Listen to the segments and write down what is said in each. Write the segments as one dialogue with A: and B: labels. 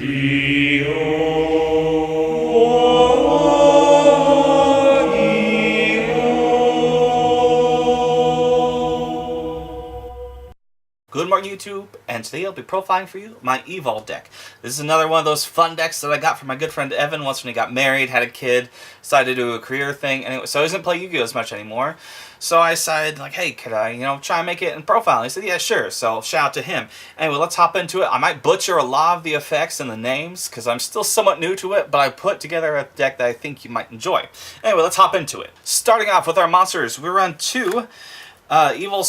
A: Good morning, YouTube, and today I'll be profiling for you my Evol deck. This is another one of those fun decks that I got from my good friend Evan once when he got married, had a kid, decided to do a career thing, anyway, so he doesn't play Yu-Gi-Oh! As much anymore. So I decided, like, hey, could I, try and make it in profile? And he said, yeah, sure, so shout out to him. Anyway, let's hop into it. I might butcher a lot of the effects and the names, because I'm still somewhat new to it, but I put together a deck that I think you might enjoy. Anyway, let's hop into it. Starting off with our monsters, we run two Evol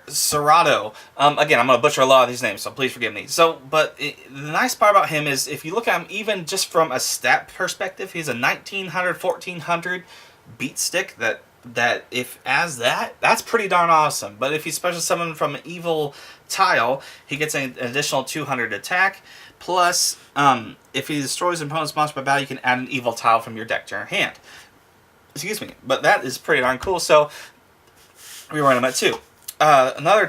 A: Serato. Again, I'm going to butcher a lot of these names, so please forgive me. The nice part about him is, if you look at him even just from a stat perspective, he's a 1900, 1400 beat stick that's pretty darn awesome. But if you special summon from an Evol tile, he gets an additional 200 attack. Plus, if he destroys an opponent's monster by battle, you can add an Evol tile from your deck to your hand. Excuse me. But that is pretty darn cool, so we run them at two. We run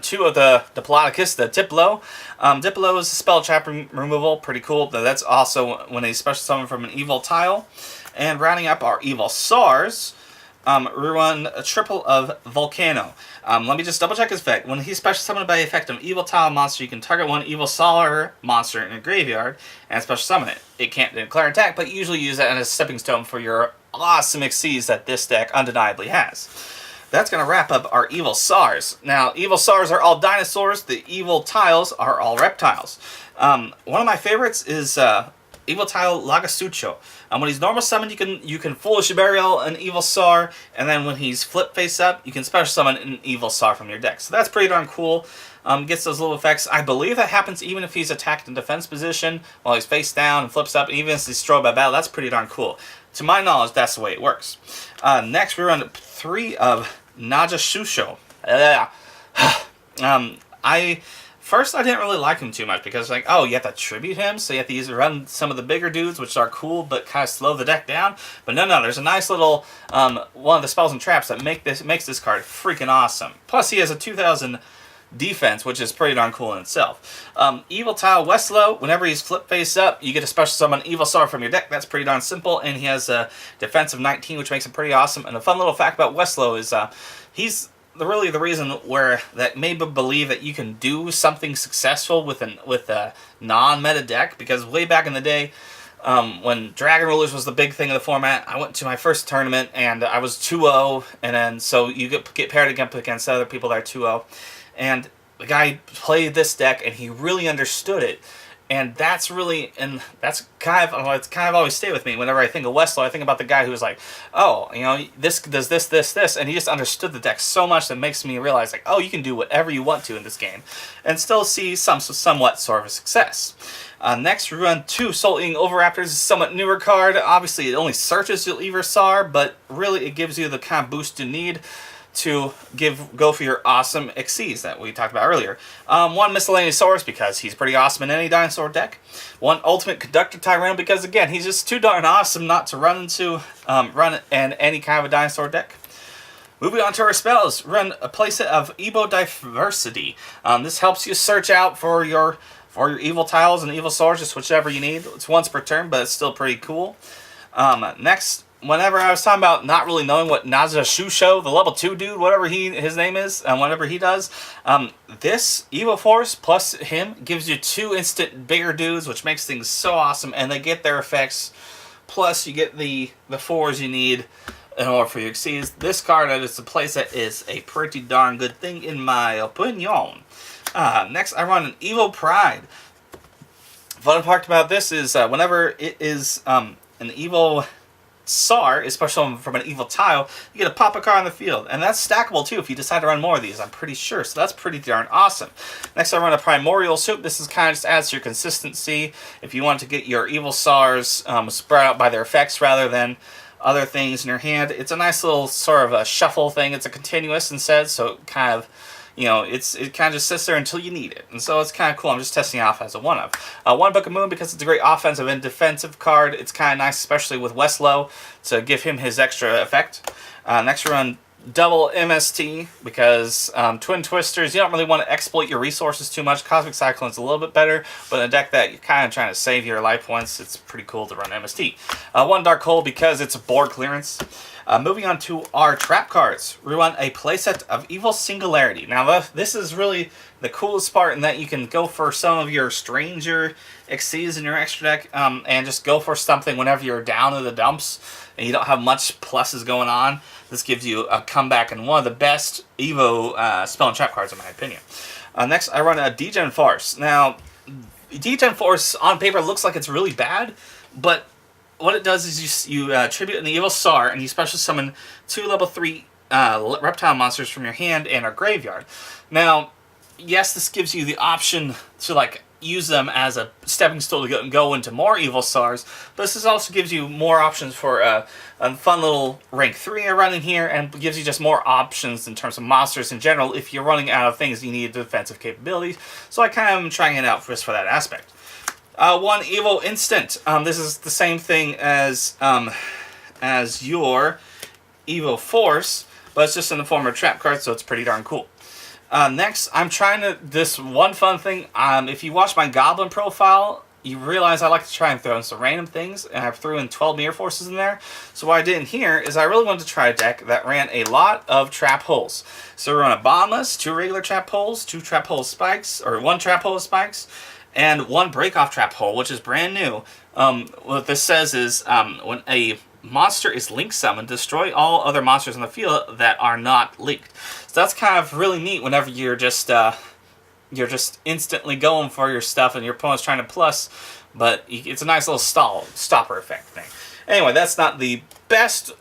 A: two of the Diplodocus, the Diplo. Diplo is a spell trap removal, pretty cool. But that's also when they special summon from an Evol tile. And rounding up our Evol SARs, we run a triple of Volcano. Let me just double check his effect. When he's special summoned by the effect of an Evol tile monster, you can target one Evol SAR monster in a graveyard and special summon it. It can't declare attack, but you usually use that as a stepping stone for your awesome Xyz that this deck undeniably has. That's going to wrap up our Evol SARs. Now, Evol SARs are all dinosaurs. The Evol tiles are all reptiles. One of my favorites is Evol tile Lagasucho. When he's normal summoned, you can Foolish Burial an Evol SAR, and then when he's flip face up, you can special summon an Evol SAR from your deck. So that's pretty darn cool. Gets those little effects. I believe that happens even if he's attacked in defense position while he's face down and flips up, and even if he's destroyed by battle. That's pretty darn cool. To my knowledge, that's the way it works. Next, we run three of Najashusho. First, I didn't really like him too much because, like, oh, you have to tribute him, so you have to run some of the bigger dudes, which are cool, but kind of slow the deck down. But no, there's a nice little one of the spells and traps that makes this card freaking awesome. Plus, he has a 2000 defense, which is pretty darn cool in itself. Evol tile Westlow, whenever he's flip face up, you get a special summon Evol SAR from your deck. That's pretty darn simple, and he has a defense of 19, which makes him pretty awesome. And a fun little fact about Westlow is he's really the reason where that made me believe that you can do something successful with a non-meta deck, because way back in the day, when Dragon Rulers was the big thing in the format, I went to my first tournament and I was 2-0, and then so you get paired against other people that are 2-0, and the guy played this deck and he really understood it. And that's kind of always stay with me. Whenever I think of Westlow, I think about the guy who was like, oh, this does this, and he just understood the deck so much that makes me realize, like, oh, you can do whatever you want to in this game, and still see somewhat sort of a success. Next, we run two Soul Eating Oviraptors. It's a somewhat newer card. Obviously, it only searches your Evol SAR, but really it gives you the kind of boost you need to go for your awesome Xyz that we talked about earlier. One Miscellaneousaurus, because he's pretty awesome in any dinosaur deck. One Ultimate Conductor Tyranno, because again, he's just too darn awesome not to run in any kind of a dinosaur deck. Moving on to our spells, run a playset of Ebo Diversity. This helps you search out for your Evol tiles and Evol SARs, just whichever you need. It's once per turn, but it's still pretty cool. Next, whenever I was talking about not really knowing what Najashusho, the level 2 dude, whatever his name is, and whatever he does, this Evo Force plus him gives you 2 instant bigger dudes, which makes things so awesome, and they get their effects, plus you get the 4s you need in order for your Xyz. This card that is the playset is a pretty darn good thing in my opinion. Next, I run an Evo Pride. Fun part about this is whenever it is an Evo SAR, especially from an Evol tile, you get to pop a card on the field. And that's stackable too if you decide to run more of these, I'm pretty sure. So that's pretty darn awesome. Next, I run a Primordial Soup. This is kind of just adds to your consistency. If you want to get your Evol SARs spread out by their effects rather than other things in your hand, it's a nice little sort of a shuffle thing. It's a continuous instead, so it kind of, it kind of just sits there until you need it. And so it's kind of cool. I'm just testing it off as a one-of. One Book of Moon, because it's a great offensive and defensive card. It's kind of nice, especially with Westlow, to give him his extra effect. Next we run double MST because Twin Twisters, you don't really want to exploit your resources too much. Cosmic Cyclone's a little bit better, but in a deck that you're kind of trying to save your life points, it's pretty cool to run MST. One Dark Hole because it's a board clearance. Moving on to our trap cards, we run a playset of Evil Singularity. Now, this is really the coolest part in that you can go for some of your stranger Xyzs in your extra deck and just go for something whenever you're down in the dumps and you don't have much pluses going on. This gives you a comeback and one of the best Evo spell and trap cards in my opinion. Next, I run a Degen Force. Now, Degen Force on paper looks like it's really bad, but what it does is you tribute an Evil Sar and you special summon 2 level 3 reptile monsters from your hand and our graveyard. Now, yes, this gives you the option to like use them as a stepping stool to go into more Evil Sars, but this also gives you more options for a fun little rank 3 I run in here, and gives you just more options in terms of monsters in general if you're running out of things you need defensive capabilities. So I kind of am trying it out just for that aspect. One Evo Instant. This is the same thing as your Evo Force, but it's just in the form of a trap card, so it's pretty darn cool. Next, I'm trying to, this one fun thing, if you watch my Goblin profile, you realize I like to try and throw in some random things, and I threw in 12 Mirror Forces in there. So what I did in here is I really wanted to try a deck that ran a lot of trap holes. So we run a Bottomless, 2 regular trap holes, 2 trap hole spikes, or 1 trap hole spikes, and 1 break-off trap hole, which is brand new. What this says is, when a monster is link summoned, destroy all other monsters in the field that are not linked. So that's kind of really neat whenever you're just instantly going for your stuff and your opponent's trying to plus, but it's a nice little stopper effect thing. Anyway, that's not the best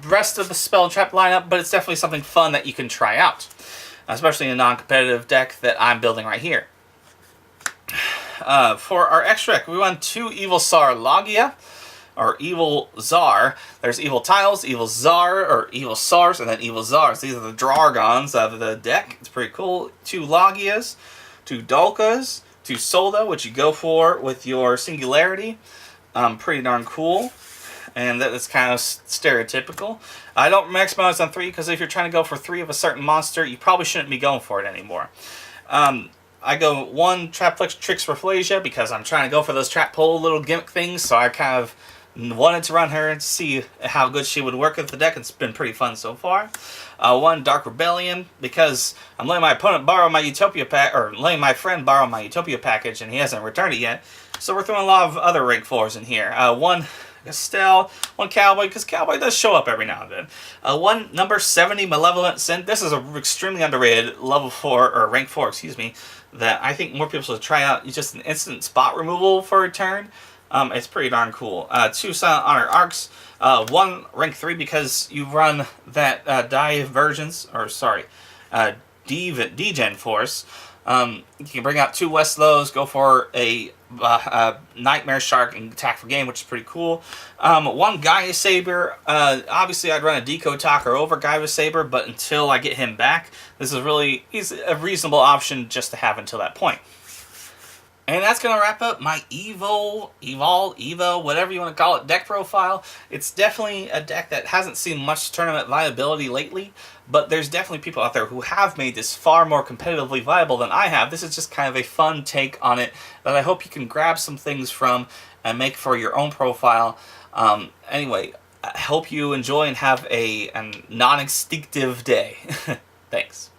A: rest of the spell and trap lineup, but it's definitely something fun that you can try out, especially in a non-competitive deck that I'm building right here. For our extra deck, we run 2 Evil Sar Logia, or Evil Zar. There's Evil Tiles, Evil Zar, or Evil Sars, and then Evil Zars. These are the Dragons of the deck. It's pretty cool. 2 Logias, 2 Dolkas, 2 Solda, which you go for with your Singularity. Pretty darn cool. And that is kind of stereotypical. I don't maximize on 3 because if you're trying to go for 3 of a certain monster, you probably shouldn't be going for it anymore. I go 1 Traplex Tricks Rafflesia because I'm trying to go for those trap pole little gimmick things, so I kind of wanted to run her and see how good she would work with the deck. It's been pretty fun so far. 1 Dark Rebellion because I'm letting my opponent borrow my Utopia pack, or letting my friend borrow my Utopia package, and he hasn't returned it yet. So we're throwing a lot of other rank 4s in here. 1 Estelle, 1 Cowboy, because Cowboy does show up every now and then. 1 number 70 Malevolent Sin. This is an extremely underrated level 4, or rank 4, excuse me, that I think more people should try out. It's just an instant spot removal for a turn. It's pretty darn cool. 2 Silent Honor Arcs. 1 rank 3 because you run that Degen Force. You can bring out 2 Westlows, go for a Nightmare Shark and attack for game, which is pretty cool. 1 Gaia Saber. Obviously, I'd run a Deco Talker over Gaia Saber, but until I get him back, he's a reasonable option just to have until that point. And that's going to wrap up my Evo, whatever you want to call it, deck profile. It's definitely a deck that hasn't seen much tournament viability lately, but there's definitely people out there who have made this far more competitively viable than I have. This is just kind of a fun take on it that I hope you can grab some things from and make for your own profile. Anyway, I hope you enjoy and have a non-extinctive day. Thanks.